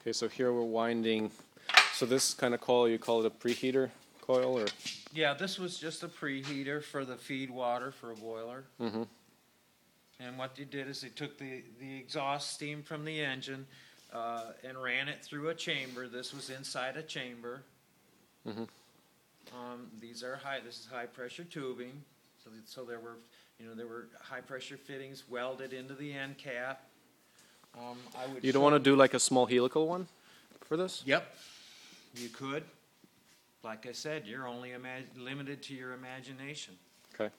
Okay, so here we're winding. So this kind of coil, you call it a preheater coil, or? Yeah, this was just a preheater for the feed water for a boiler. Mm-hmm. And what they did is they took the exhaust steam from the engine and ran it through a chamber. This was inside a chamber. Mm-hmm. These are this is high pressure tubing. So there were high pressure fittings welded into the end cap. You don't want to do like a small helical one for this? Yep, you could. Like I said, you're only limited to your imagination. Okay.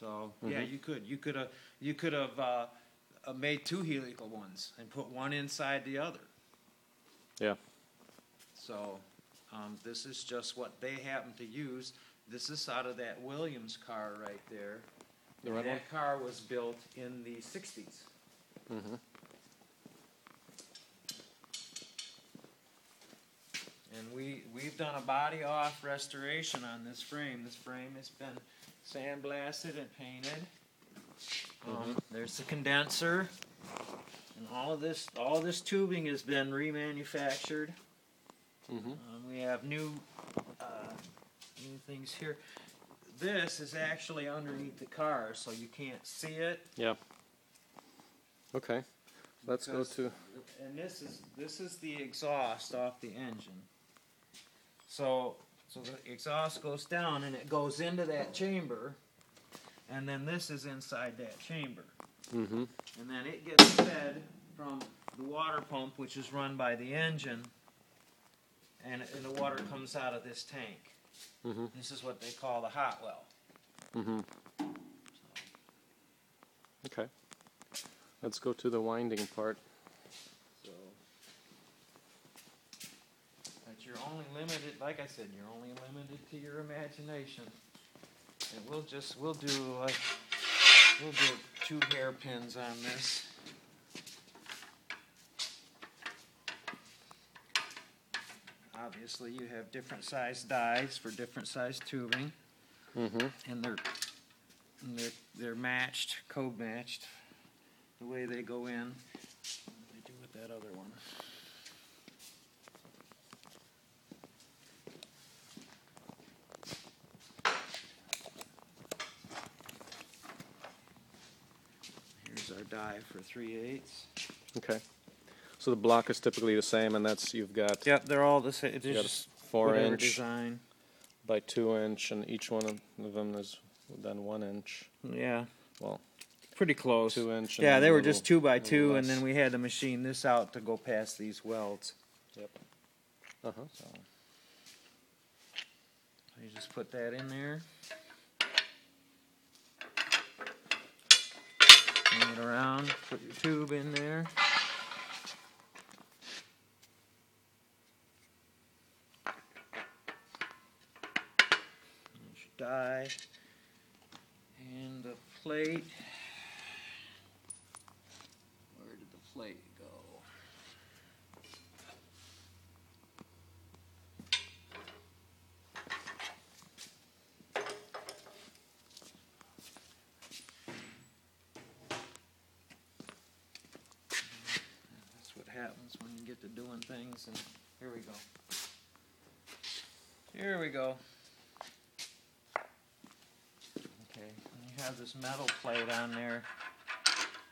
So yeah, you could. You could have made two helical ones and put one inside the other. Yeah. So this is just what they happen to use. This is out of that Williams car right there. The red one? That car was built in the 60s. Mm-hmm. And we've done a body off restoration on this frame. This frame has been sandblasted and painted. There's the condenser, and all of this tubing has been remanufactured. We have new things here. This is actually underneath the car, so you can't see it. Yeah. Okay. Let's go to. And this is the exhaust off the engine. So the exhaust goes down and it goes into that chamber, and then this is inside that chamber. Mm-hmm. And then it gets fed from the water pump, which is run by the engine, and the water comes out of this tank. Mm-hmm. This is what they call the hot well. Mm-hmm. Okay. Let's go to the winding part. But you're only limited, like I said, you're only limited to your imagination. And we'll do 2 hairpins on this. Obviously, you have different size dies for different size tubing, and they're matched, code matched, the way they go in. What do they do with that other one? Here's our die for 3/8. Okay. So the block is typically the same, and that's you've got. Yep, they're all the same. It's You got just 4 inch design. by 2 inch, and each one of them is then 1 inch. Yeah. Well, Pretty close. 2 inch. Yeah, and they a were little- just 2 by a little 2, less. and then we had to machine this out to go past these welds. Yep. So you just put that in there. Bring it around. Put your tube in there. There's your die. And the plate. Where did the plate go? That's what happens when you get to doing things. And here we go. Here we go. Okay, and you have this metal plate on there,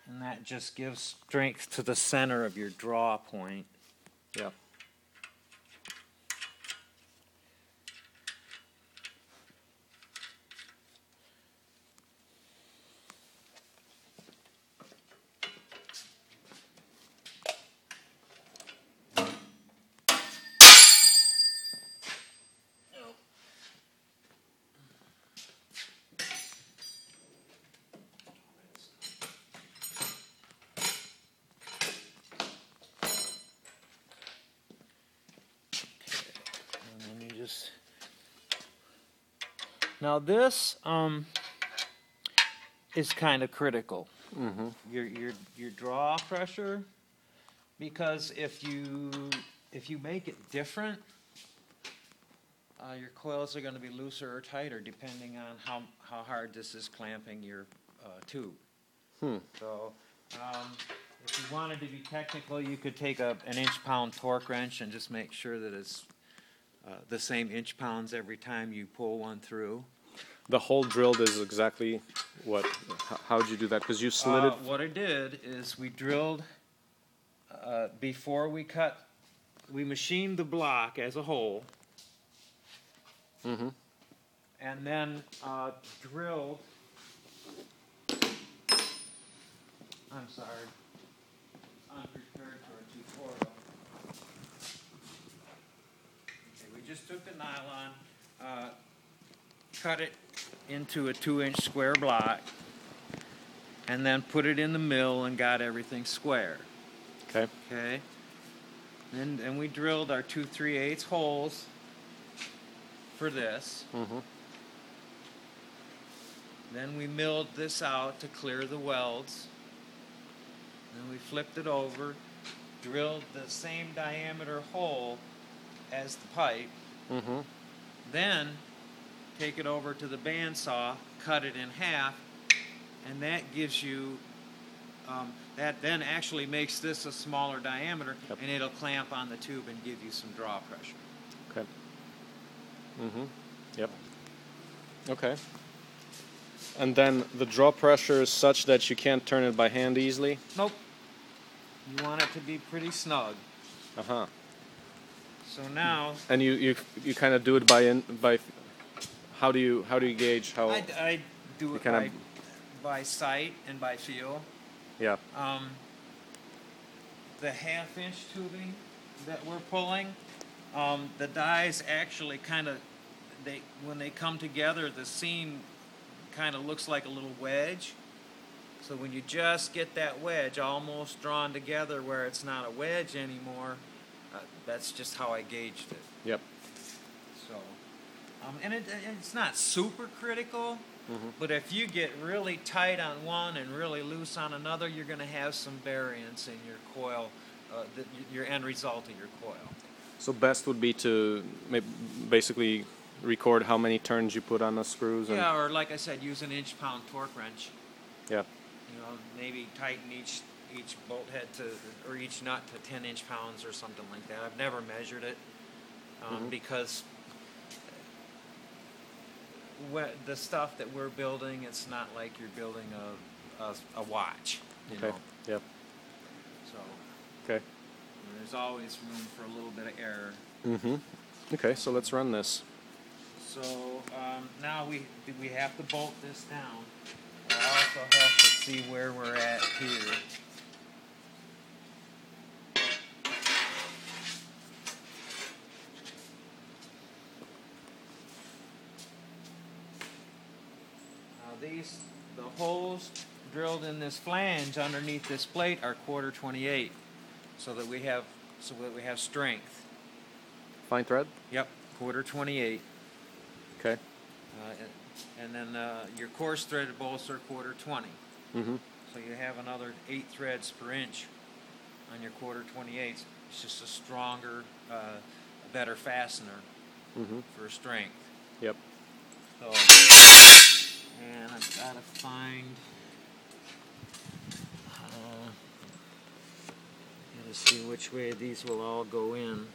and that just gives strength to the center of your draw point. Yeah. And then you just... Now this is kind of critical. Mm-hmm. Your draw pressure, because if you make it different, your coils are going to be looser or tighter depending on how hard this is clamping your tube. So If you wanted to be technical, you could take an inch-pound torque wrench and just make sure that it's the same inch-pounds every time you pull one through. The hole drilled is exactly what? How'd you do that? Because you slid it. What I did is we drilled before we cut. We machined the block as a whole. Mm-hmm. And then drilled. I'm sorry. Unprepared for a tutorial. Okay, we just took the nylon, cut it into a 2-inch square block, and then put it in the mill and got everything square. Okay. Okay. And we drilled our 2 3/8 holes for this. Mm-hmm. Then we milled this out to clear the welds. Then we flipped it over, drilled the same diameter hole as the pipe. Mm-hmm. Then take it over to the bandsaw, cut it in half, and that gives you, that then actually makes this a smaller diameter, Yep. and it'll clamp on the tube and give you some draw pressure. Okay. Mm-hmm. Yep. Okay. And then the draw pressure is such that you can't turn it by hand easily? Nope. You want it to be pretty snug. Uh-huh. So now And you kind of do it by how do you gauge how? I do it kinda- by sight and by feel. Yeah. The half-inch tubing that we're pulling, the dies actually kind of, when they come together, the seam kind of looks like a little wedge. So when you just get that wedge almost drawn together where it's not a wedge anymore, that's just how I gauged it. Yep. So, and it's not super critical, but if you get really tight on one and really loose on another, you're going to have some variance in your coil, your end result of your coil. So best would be to basically record how many turns you put on the screws. And Yeah, or like I said, use an inch-pound torque wrench. Yeah. You know, maybe tighten each bolt head or each nut to 10 inch-pounds or something like that. I've never measured it because the stuff that we're building, it's not like you're building a watch. You Okay. know? Yep. So Okay. there's always room for a little bit of error. Mm-hmm. Okay, so let's run this. So now we have to bolt this down. I also have to see where we're at here. Now the holes drilled in this flange underneath this plate are 1/4 so that we have strength. Fine thread? Yep, 1/4. Okay. And then your coarse threaded bolts are 1/4. Mm-hmm. So you have another 8 threads per inch on your 1/4. It's just a stronger, better fastener for strength. Yep. So, and I've got to find. Got to see which way these will all go in.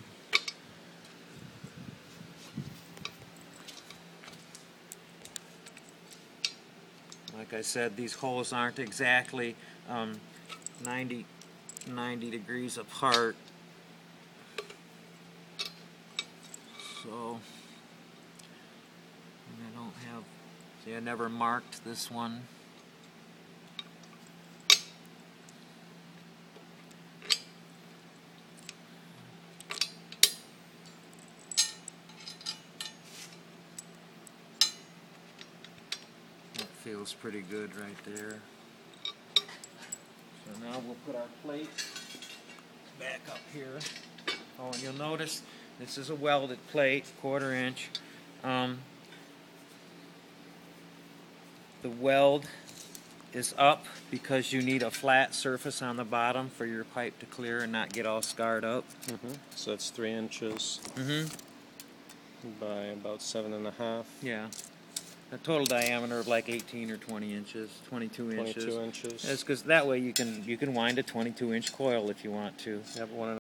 Like I said, these holes aren't exactly 90 degrees apart. So, I don't have, see, I never marked this one. Feels pretty good right there. So now we'll put our plate back up here. Oh, and you'll notice this is a welded plate, 1/4 inch. The weld is up because you need a flat surface on the bottom for your pipe to clear and not get all scarred up. Mm-hmm. So that's 3 inches Mm-hmm. by about 7.5. Yeah. a total diameter of like 18 or 20 inches, 22 inches. 22 inches. That's because that way you can wind a 22-inch coil if you want to. Yep, 1